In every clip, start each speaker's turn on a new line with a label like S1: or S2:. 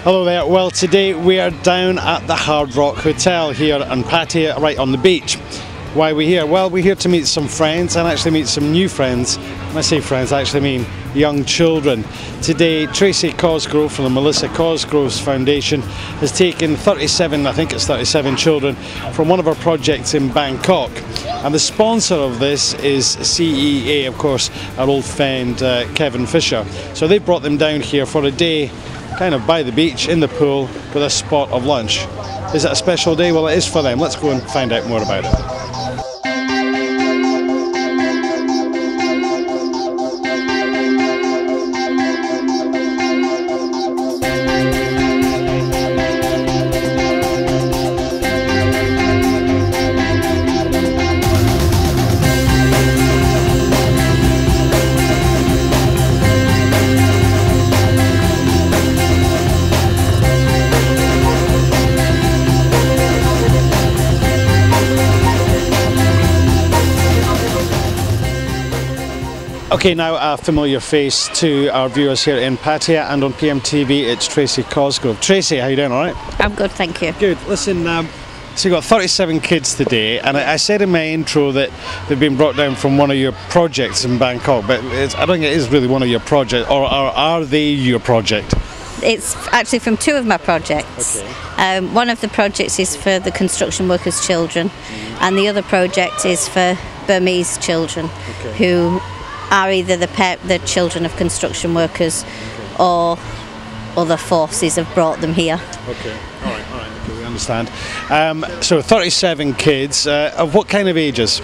S1: Hello there. Well, today we are down at the Hard Rock Hotel here in Pattaya, right on the beach. Why are we here? Well, we're here to meet some friends and actually meet some new friends. When I say friends, I actually mean young children. Today, Tracy Cosgrove from the Melissa Cosgrove's Foundation has taken 37, I think it's 37 children from one of our projects in Bangkok. And the sponsor of this is CEA, of course, our old friend Kevin Fisher. So they brought them down here for a day, kind of by the beach, in the pool, with a spot of lunch. Is it a special day? Well, it is for them. Let's go and find out more about it. Okay, now a familiar face to our viewers here in Pattaya and on PMTV, it's Tracy Cosgrove. Tracy, how you doing, alright?
S2: I'm good, thank you.
S1: Good. Listen, so you've got 37 kids today, and I said in my intro that they've been brought down from one of your projects in Bangkok, but I don't think it is really one of your projects, or are they your project?
S2: It's actually from two of my projects. Okay. One of the projects is for the construction workers' children, and the other project is for Burmese children, who are either the children of construction workers or other forces have brought them here. Okay, alright, okay, we understand. So 37 kids, of what kind of ages?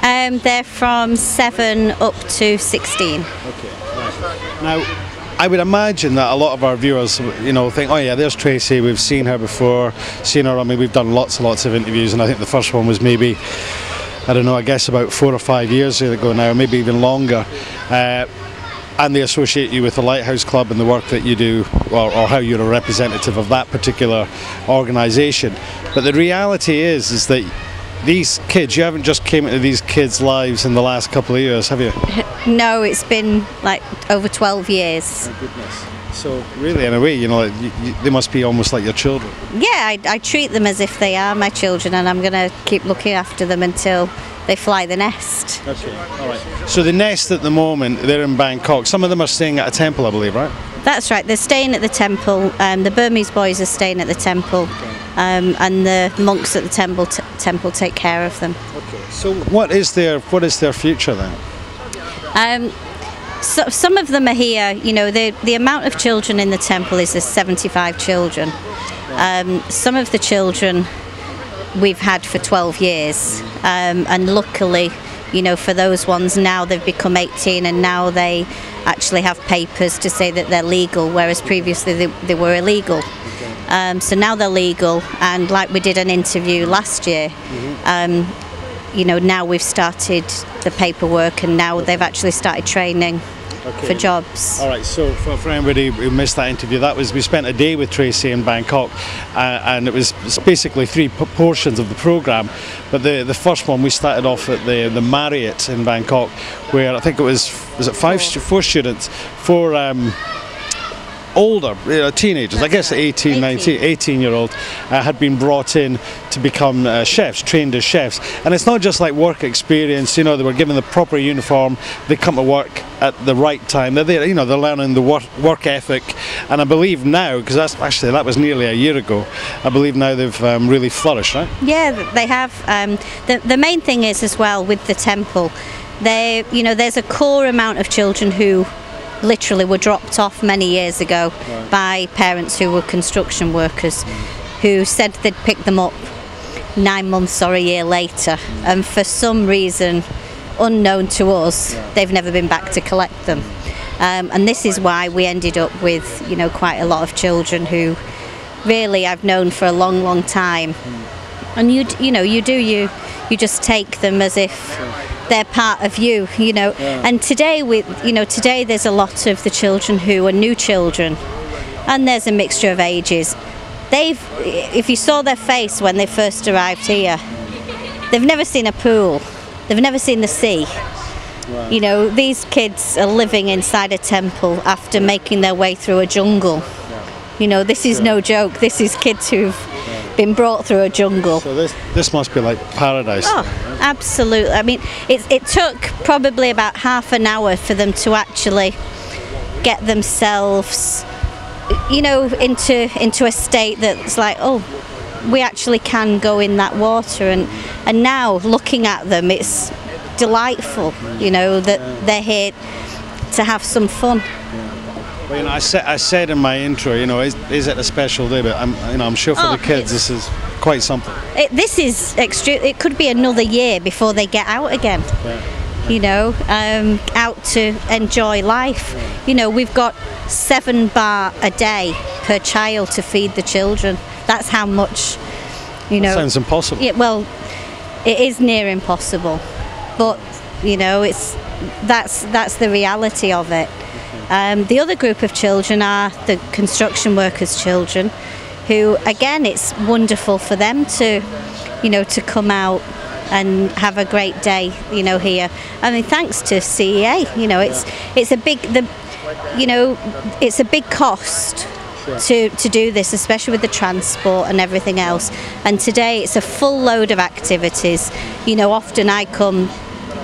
S2: They're from 7 up to 16.
S1: Okay, right. Now, I would imagine that a lot of our viewers, you know, think, oh yeah, there's Tracy, we've seen her before, I mean, we've done lots and lots of interviews, and I think the first one was maybe, I don't know, I guess about 4 or 5 years ago now, maybe even longer. And they associate you with the Lighthouse Club and the work that you do, or how you're a representative of that particular organisation. But the reality is that these kids, you haven't just came into these kids' lives in the last couple of years, have you?
S2: No, it's been like over 12 years.
S1: My goodness. So really, in a way, you know, they must be almost like your children.
S2: Yeah, I treat them as if they are my children, and I'm going to keep looking after them until they fly the nest. Okay, all right.
S1: So the nest at the moment, they're in Bangkok. Some of them are staying at a temple, I believe, right?
S2: That's right, they're staying at the temple. The Burmese boys are staying at the temple, and the monks at the temple take care of them.
S1: Okay. So what is their future then?
S2: So some of them are here, you know, the amount of children in the temple is 75 children. Some of the children we've had for 12 years, and luckily, you know, for those ones now they've become 18 and now they actually have papers to say that they're legal, whereas previously they were illegal. So now they're legal, and like we did an interview last year, you know, now we've started the paperwork and now they've actually started training for jobs. All
S1: right, so for anybody who missed that interview, we spent a day with Tracy in Bangkok, and it was basically 3 portions of the programme. But the first one, we started off at the Marriott in Bangkok, where I think it was it 4 students, 4 older, teenagers, I guess 18-year-old had been brought in to become chefs, trained as chefs. And it's not just like work experience, you know, they were given the proper uniform, they come to work at the right time, they're there, you know, they're learning the work ethic. And I believe now, because that was nearly a year ago, I believe now they've really flourished, right?
S2: Yeah, they have. The main thing is as well with the temple, there's a core amount of children who literally were dropped off many years ago by parents who were construction workers, who said they'd pick them up 9 months or a year later, and for some reason unknown to us they've never been back to collect them, and this is why we ended up with, you know, quite a lot of children who really I've known for a long time, and you just take them as if they're part of you, you know. And today there's a lot of the children who are new children, and there's a mixture of ages. If you saw their face when they first arrived here, they've never seen a pool, they've never seen the sea. Right. You know, these kids are living inside a temple after making their way through a jungle. You know, this is no joke. This is kids who've been brought through a jungle.
S1: So this must be like paradise.
S2: Oh, absolutely. I mean, it took probably about half an hour for them to actually get themselves, you know, into a state that's like, oh, we actually can go in that water, and now looking at them, it's delightful, you know, that they're here to have some fun.
S1: Well, you know, I said in my intro, you know, is it a special day? But I'm sure for the kids this is quite something.
S2: This is extreme. It could be another year before they get out again. You know, out to enjoy life. You know, we've got 7 baht a day per child to feed the children. That's how much, you know.
S1: That sounds impossible.
S2: Yeah, well, it is near impossible, but you know, that's the reality of it. The other group of children are the construction workers' children, who, again, it's wonderful for them to, you know, to come out and have a great day, you know, here. I mean, thanks to CEA, you know, it's a big it's a big cost to do this, especially with the transport and everything else. And today it's a full load of activities. You know, often I come.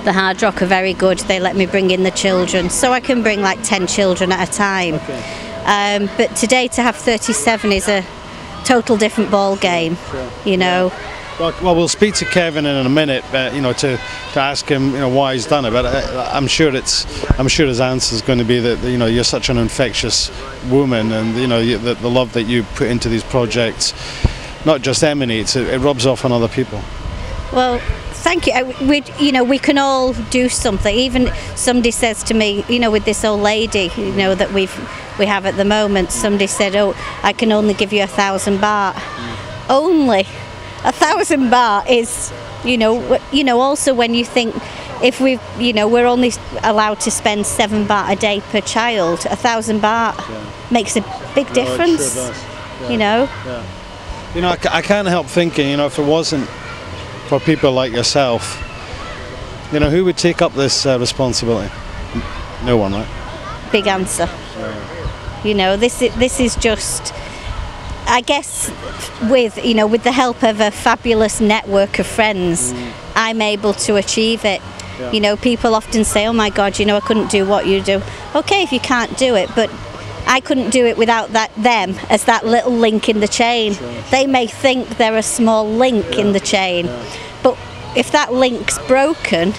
S2: The Hard Rock are very good. They let me bring in the children, so I can bring like 10 children at a time. But today to have 37 is a total different ball game. You know.
S1: Well, we'll speak to Kevin in a minute, you know, to ask him, you know, why he's done it. But I'm sure his answer is going to be that, you know, you're such an infectious woman, and you know the love that you put into these projects not just emanates; it rubs off on other people.
S2: Well, thank you. We can all do something. Even somebody says to me, you know, with this old lady, you know, that we have at the moment. Somebody said, "Oh, I can only give you 1,000 baht." Only 1,000 baht is, you know. Also, when you think, if we're only allowed to spend 7 baht a day per child, 1,000 baht makes a big difference.
S1: It sure does.
S2: You know.
S1: Yeah. You know, I can't help thinking, you know, if it wasn't for people like yourself, you know, who would take up this responsibility? No one, right?
S2: Big answer. You know, this is just, I guess, with the help of a fabulous network of friends, I'm able to achieve it. You know, people often say, oh my God, you know, I couldn't do what you do. Okay, if you can't do it, but I couldn't do it without them as that little link in the chain. They may think they're a small link in the chain, but if that link's broken,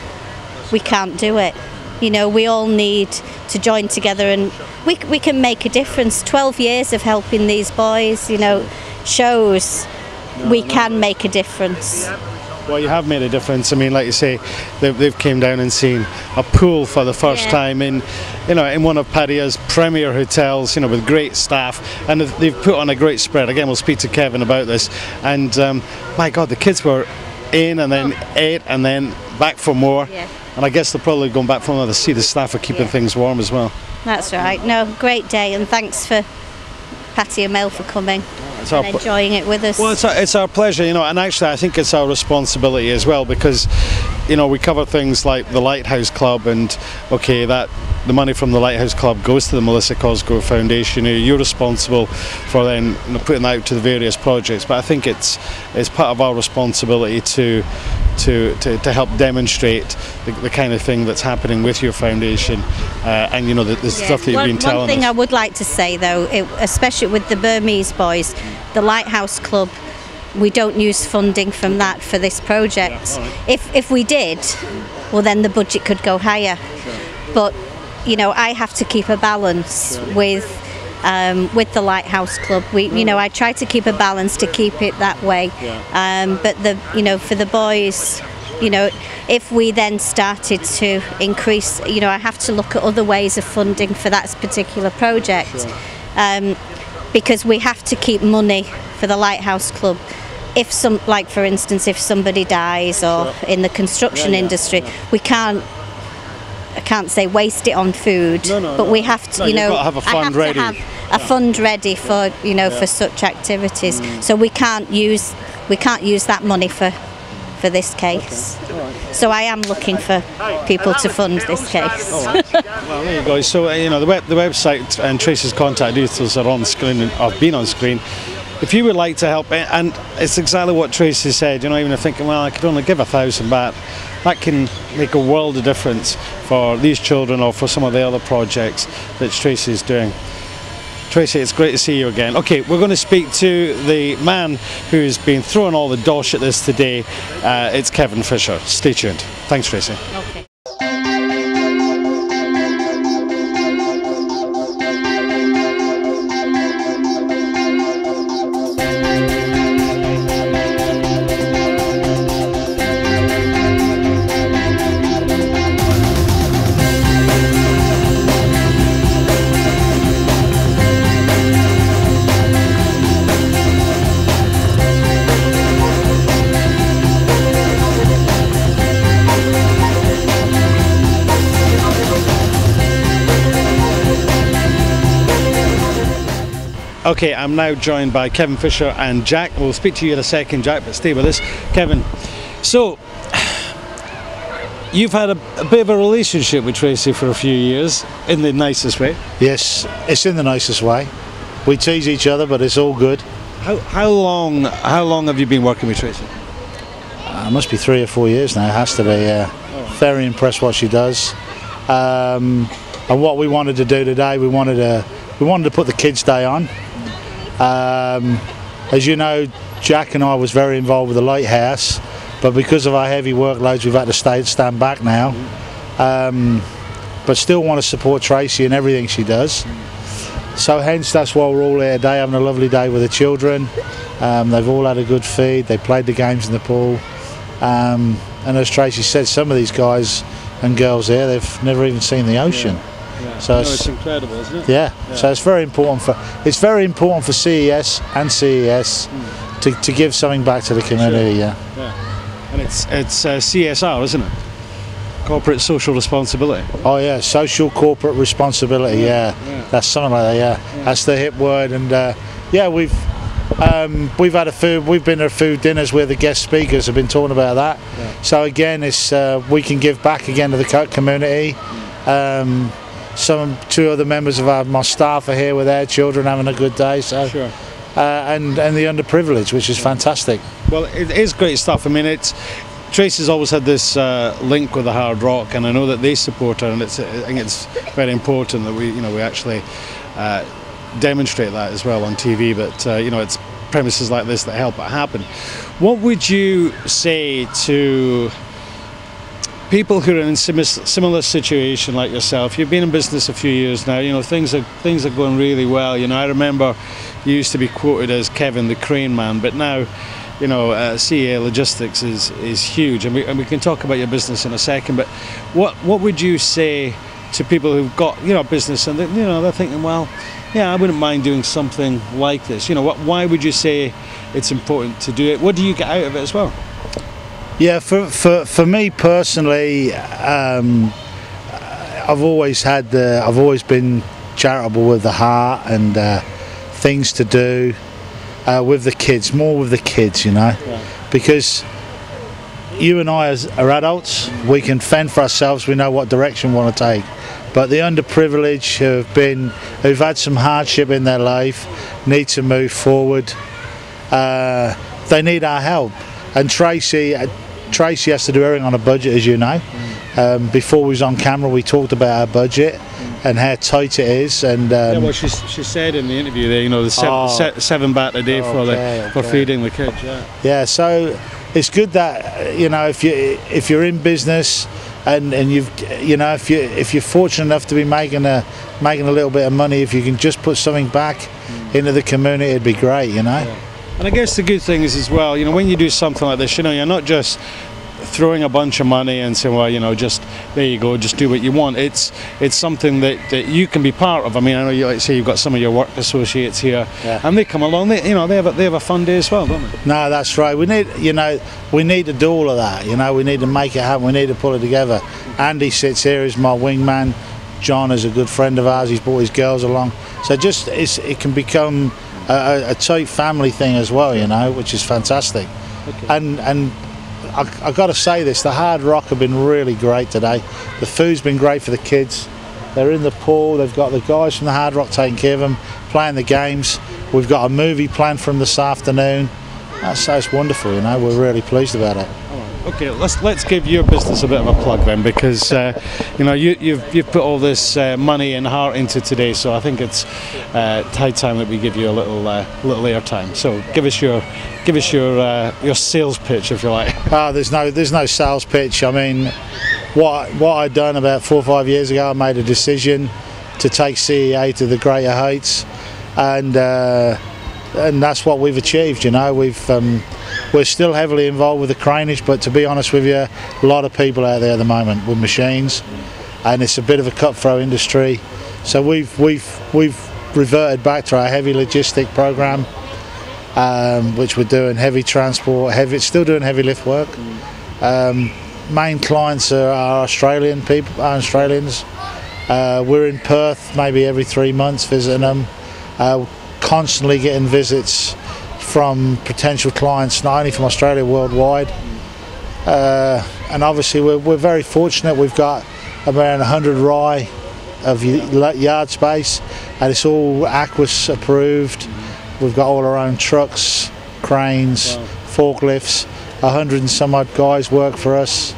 S2: we can't do it. You know, we all need to join together, and we can make a difference. 12 years of helping these boys, you know, shows we can make a difference.
S1: Well, you have made a difference. I mean, like you say, they've came down and seen a pool for the first time in one of Padia's premier hotels, you know, with great staff, and they've put on a great spread. Again, we'll speak to Kevin about this. And my God, the kids were in and then ate and then back for more. Yeah. And I guess they're probably going back for another. See, the staff are keeping things warm as well. That's
S2: right. No, great day, and thanks for Patia Mail for coming. And enjoying it with us.
S1: Well, it's our pleasure, you know, and actually I think it's our responsibility as well, because, you know, we cover things like the Lighthouse Club, and okay, that the money from the Lighthouse Club goes to the Melissa Cosgrove Foundation. You're responsible for then, you know, putting that out to the various projects, but I think it's part of our responsibility to help demonstrate the kind of thing that's happening with your foundation, and you know the stuff that you've been telling us.
S2: One thing I would like to say though, especially with the Burmese boys, the Lighthouse Club, we don't use funding from that for this project. If we did, well then the budget could go higher. But you know, I have to keep a balance with the Lighthouse Club. I try to keep a balance to keep it that way. But for the boys, you know, if we then started to increase, you know, I have to look at other ways of funding for that particular project, because we have to keep money for the Lighthouse Club. If for instance, if somebody dies or in the construction industry, I can't say waste it on food, but we have to, you know,
S1: have a fund ready.
S2: To have a fund ready for, you know, for such activities. So we can't use that money for for this case.
S1: Okay. All right.
S2: So I am looking for people to fund this case.
S1: All right. Well, there you go. So the website and Tracy's contact details are on screen and have been on screen. If you would like to help, and it's exactly what Tracy said, even if you're thinking, well, I could only give £1,000 back, that can make a world of difference for these children or for some of the other projects that Tracy is doing. Tracy, it's great to see you again. Okay, we're going to speak to the man who's been throwing all the dosh at this today. It's Kevin Fisher. Stay tuned. Thanks, Tracy.
S2: Okay.
S1: Okay, I'm now joined by Kevin Fisher and Jack. We'll speak to you in a second, Jack, but stay with us. Kevin, so you've had a bit of a relationship with Tracy for a few years, in the nicest way.
S3: Yes, it's in the nicest way. We tease each other, but it's all good.
S1: How long have you been working with Tracy?
S3: It must be 3 or 4 years now. It has to be. Very impressed what she does. And what we wanted to do today, we wanted to put the Kids' Day on. As you know, Jack and I was very involved with the lighthouse, but because of our heavy workloads, we've had to stand back now. But still want to support Tracy in everything she does. So hence that's why we're all here today, having a lovely day with the children. They've all had a good feed. They played the games in the pool. And as Tracy said, some of these guys and girls here, they've never even seen the ocean.
S1: Yeah.
S3: So
S1: it's incredible, isn't it?
S3: Yeah. So it's very important for CES and CES to give something back to the community.
S1: Sure. Yeah. And it's CSR, isn't it? Corporate social responsibility.
S3: Oh yeah, social corporate responsibility. Yeah. That's something like that. Yeah. That's the hip word. And yeah, we've been to food dinners where the guest speakers have been talking about that. Yeah. So again, it's we can give back again to the community. Two other members of my staff are here with their children having a good day. So,
S1: sure.
S3: And the underprivileged, which is fantastic.
S1: Well, it is great stuff. I mean, Tracy's always had this link with the Hard Rock, and I know that they support her, and I think it's very important that we actually demonstrate that as well on TV. But it's premises like this that help it happen. What would you say to people who are in a similar situation like yourself? You've been in business a few years now. Things are going really well. I remember you used to be quoted as Kevin the Crane Man, but now, CEA Logistics is huge, and we can talk about your business in a second. But what would you say to people who've got business and they're thinking, well, yeah, I wouldn't mind doing something like this. Why would you say it's important to do it? What do you get out of it as well?
S3: Yeah, for me personally, I've always been charitable with the heart and things to do with the kids, more with the kids, because you and I are adults, we can fend for ourselves, we know what direction we want to take. But the underprivileged who've had some hardship in their life, need to move forward. They need our help, and Tracy has to do everything on a budget, as you know. Before we was on camera, we talked about our budget and how tight it is. And
S1: well, she said in the interview there, the £7 a day for feeding the kids.
S3: Yeah. So it's good that if you're in business and if you're fortunate enough to be making a little bit of money, if you can just put something back into the community, it'd be great.
S1: Yeah. And I guess the good thing is as well, when you do something like this, you're not just throwing a bunch of money and saying, well, just there you go, just do what you want. It's something that you can be part of. I mean, I know you've got some of your work associates here, and they come along. They have a fun day as well, don't they?
S3: No, that's right. We need to do all of that. We need to make it happen. We need to pull it together. Andy sits here, is my wingman. John is a good friend of ours. He's brought his girls along. So it can become a tight family thing as well, which is fantastic. Okay. And I've got to say this, the Hard Rock have been really great today. The food's been great for the kids. They're in the pool, they've got the guys from the Hard Rock taking care of them, playing the games. We've got a movie planned from this afternoon. So it's wonderful, you know, we're really pleased about it.
S1: Okay, let's give your business a bit of a plug then, because you know you've put all this money and heart into today, so I think it's high time that we give you a little airtime. So give us your sales pitch, if you like.
S3: There's no sales pitch. I mean, what I'd done about 4 or 5 years ago, I made a decision to take CEA to the greater heights, and that's what we've achieved. You know, we're still heavily involved with the craneage, but to be honest with you, a lot of people out there at the moment with machines, and it's a bit of a cutthroat industry. So we've reverted back to our heavy logistic program, which we're doing heavy transport, still doing heavy lift work. Main clients are Australian people, Australians. We're in Perth maybe every 3 months visiting them. Constantly getting visits from potential clients, not only from Australia, worldwide. And obviously we're very fortunate. We've got around 100 rai of yard space, and it's all Aquas approved. We've got all our own trucks, cranes, forklifts. 100 and some odd guys work for us.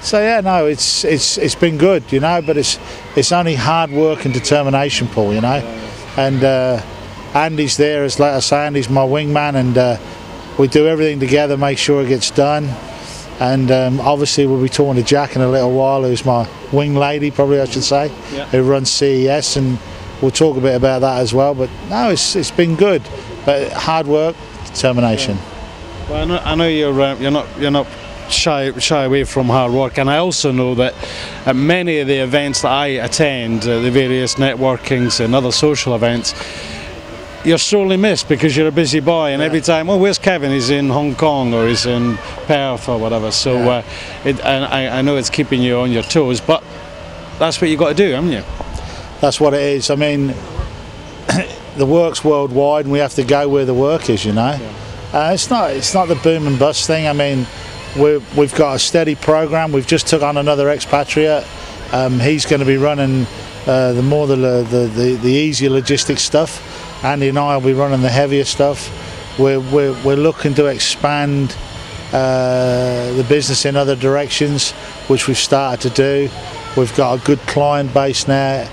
S3: So yeah, no, it's been good, you know, but it's only hard work and determination, Paul, you know. And Andy's there, as like I say, Andy's my wingman, and we do everything together, make sure it gets done. And obviously we'll be talking to Jack in a little while, who's my wing lady, probably I should say, who runs CES, and we'll talk a bit about that as well. But no, it's been good, but hard work, determination.
S1: Well, I know you're not shy away from hard work, and I also know that at many of the events that I attend, the various networkings and other social events, you're sorely missed because you're a busy boy, and every time, oh, where's Kevin? He's in Hong Kong or he's in Perth or whatever. So I know it's keeping you on your toes, but that's what you got to do, haven't you?
S3: That's what it is. I mean, the work's worldwide, and we have to go where the work is, you know. It's not the boom and bust thing. I mean, we've got a steady program. We've just took on another expatriate. He's going to be running the easier logistics stuff. Andy and I will be running the heavier stuff. We're looking to expand the business in other directions, which we've started to do. We've got a good client base now,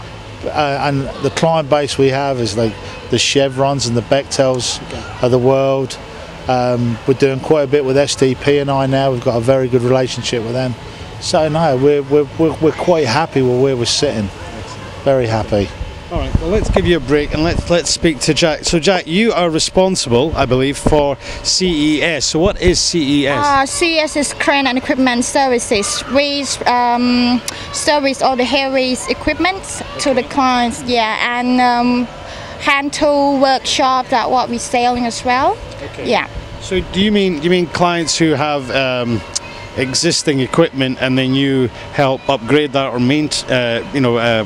S3: and the client base we have is like the Chevrons and the Bechtels of the world. We're doing quite a bit with SDP and I now. We've got a very good relationship with them. So no, we're quite happy with where we're sitting. Very happy.
S1: All right, well, let's give you a break and let's speak to Jack. So Jack, you are responsible, I believe, for CES. So what is CES?
S4: CES is Crane and Equipment Services. We service all the heavy equipment to the clients, and hand tool workshop, that what we're selling as well.
S1: Okay. Yeah. So do you mean clients who have existing equipment and then you help upgrade that or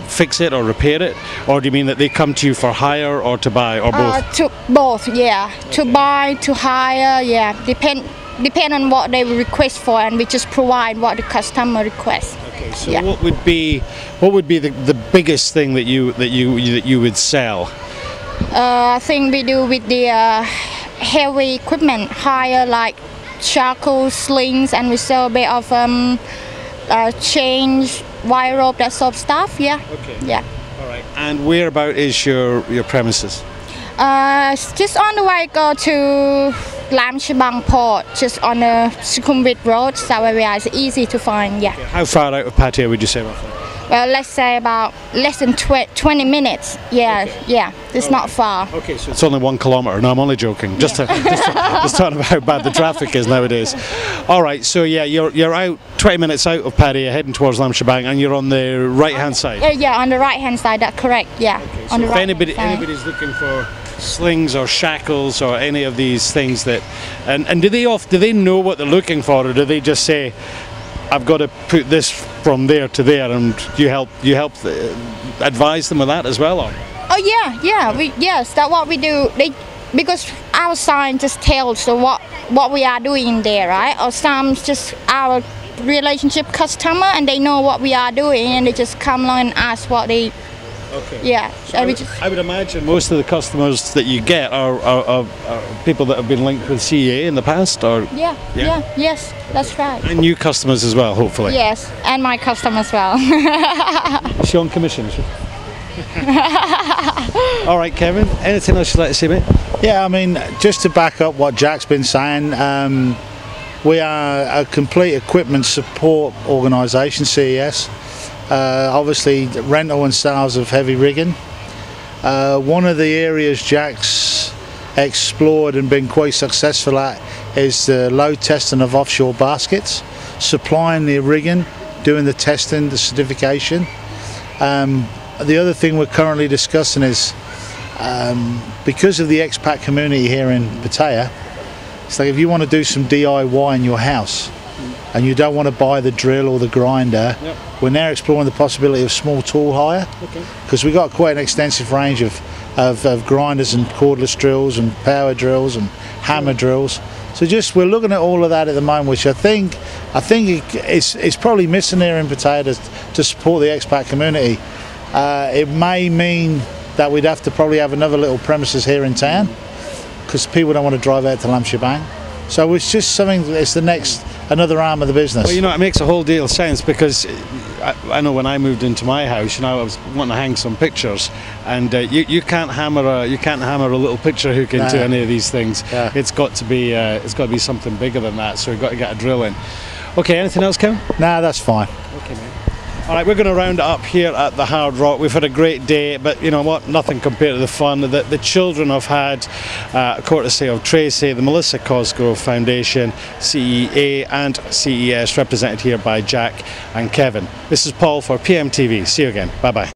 S1: fix it or repair it, or do you mean that they come to you for hire or to buy, or both?
S4: To both, yeah. Okay. To buy, to hire, yeah. Depend on what they request for, and we just provide what the customer requests.
S1: Okay. So what would be the biggest thing that you would sell?
S4: I think we do with the heavy equipment, hire like charcoal, slings, and we sell a bit of chains, wire rope, that sort of stuff. Yeah.
S1: Okay.
S4: Yeah.
S1: All right. And whereabout is your premises?
S4: Just on the way go to Lam Chabang Port, just on the Sukhumvit Road, South area. It's easy to find. Yeah.
S1: Okay. How far out of Pattaya would you say roughly?
S4: Well, let's say about less than 20 minutes. Yeah, okay. Yeah, it's not far.
S1: Okay, so it's only 1 kilometre. No, I'm only joking. Just talking about how bad the traffic is nowadays. All right, so yeah, you're out 20 minutes out of Pattaya, heading towards Lam Chabang, and you're on the right-hand side.
S4: Yeah, on the right-hand side. That's correct. Yeah.
S1: Okay, so if anybody's looking for slings or shackles or any of these things that, and do they know what they're looking for, or do they just say, I've got to put this from there to there, and you help advise them with that as well, or?
S4: Oh yeah, yes, that's what we do. Because our sign just tells what what we are doing there, right? Or some just our relationship customer, and they know what we are doing, and they just come along and ask what they.
S1: Okay.
S4: Yeah.
S1: So I would imagine most of the customers that you get are people that have been linked with CEA in the past, or
S4: Yes, that's right.
S1: and new customers as well, hopefully.
S4: Yes, and my customer as well.
S1: Is she on commission? Is she? All right, Kevin. Anything else you'd like to say, mate?
S3: Yeah, I mean, just to back up what Jack's been saying, we are a complete equipment support organisation, CES. Obviously, rental and sales of heavy rigging. One of the areas Jack's explored and been quite successful at is the load testing of offshore baskets, supplying the rigging, doing the testing, the certification. The other thing we're currently discussing is because of the expat community here in Pattaya, it's like if you want to do some DIY in your house and you don't want to buy the drill or the grinder, we're now exploring the possibility of small tool hire, because we've got quite an extensive range of grinders and cordless drills and power drills and hammer drills. So just we're looking at all of that at the moment, which I think it's probably missing here in Pattaya to support the expat community. It may mean that we'd have to probably have another little premises here in town, because people don't want to drive out to Lam Shabang. So it's just something, it's another arm of the business.
S1: Well, you know, it makes a whole deal of sense, because I know when I moved into my house, you know, I was wanting to hang some pictures, and you can't hammer a little picture hook into any of these things.
S3: Yeah.
S1: It's got to be something bigger than that. So you've got to get a drill in. Okay, anything else, Kevin?
S3: Nah, that's fine.
S1: Okay, mate. All right, we're going to round it up here at the Hard Rock. We've had a great day, but you know what? Nothing compared to the fun that the children have had, courtesy of Tracy, the Melissa Cosgrove Foundation, CEA and CES, represented here by Jack and Kevin. This is Paul for PMTV. See you again. Bye-bye.